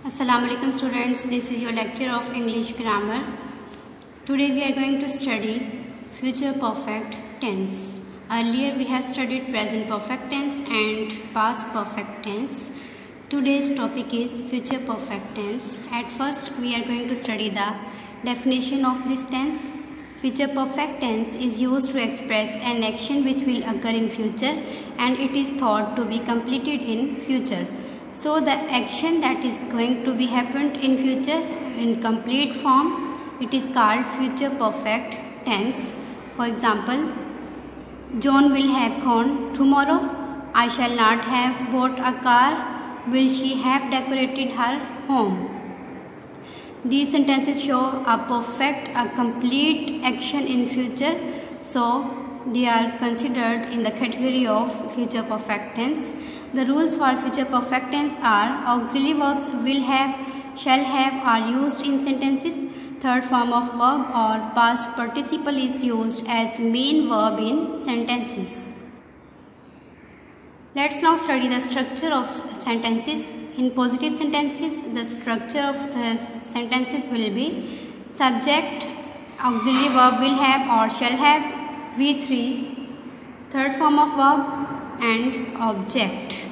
Assalamualaikum students, this is your lecture of English grammar. Today we are going to study future perfect tense. Earlier we have studied present perfect tense and past perfect tense. Today's topic is future perfect tense. At first we are going to study the definition of this tense. Future perfect tense is used to express an action which will occur in future and it is thought to be completed in future. So the action that is going to be happened in future in complete form, it is called future perfect tense. For example, John will have gone tomorrow. I shall not have bought a car. Will she have decorated her home? These sentences show a complete action in future. So they are considered in the category of future perfect tense. The rules for future perfect tense are auxiliary verbs will have, shall have are used in sentences. Third form of verb or past participle is used as main verb in sentences. Let's now study the structure of sentences. In positive sentences, the structure of sentences will be subject, auxiliary verb will have or shall have, V3, third form of verb and object.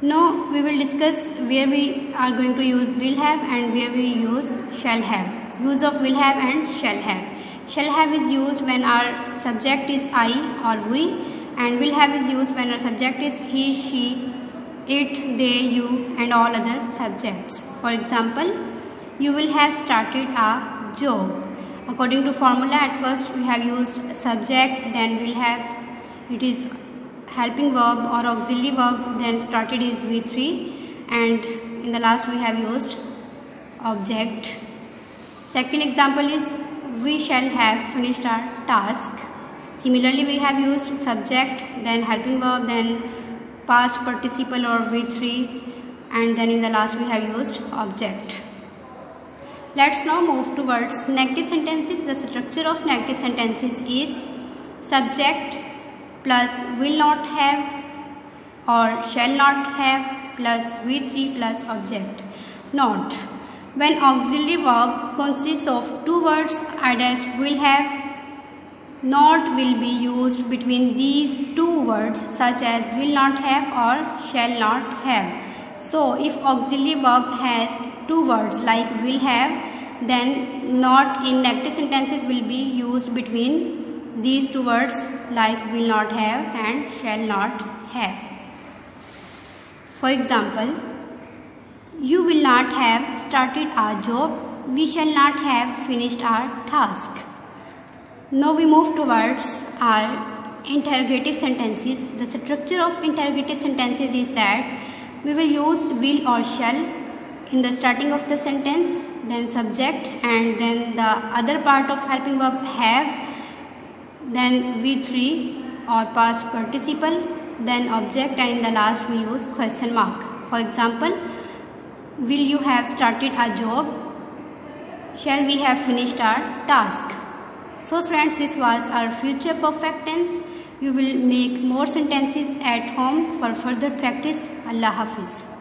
Now we will discuss where we are going to use will have and where we use shall have. Use of will have and shall have. Shall have is used when our subject is I or we, and will have is used when our subject is he, she, it, they, you and all other subjects. For example, you will have started a job. According to formula, at first we have used subject, then will have, it is helping verb or auxiliary verb, then started is V3, and in the last we have used object. Second example is we shall have finished our task. Similarly, we have used subject, then helping verb, then past participle or V3, and then in the last we have used object. Let's now move towards negative sentences. The structure of negative sentences is subject plus will not have or shall not have plus V3 plus object. Note: when auxiliary verb consists of two words, will have, not will be used between these two words such as will not have or shall not have. So if auxiliary verb has two words like will have, then not in negative sentences will be used between these two words like will not have and shall not have. For example, you will not have started our job. We shall not have finished our task. Now we move towards our interrogative sentences. The structure of interrogative sentences is that we will use will or shall in the starting of the sentence, then subject, and then the other part of helping verb have, then V3 or past participle, then object, and in the last we use question mark. For example, will you have started a job? Shall we have finished our task? So friends, this was our future perfect tense. You will make more sentences at home for further practice. Allah Hafiz.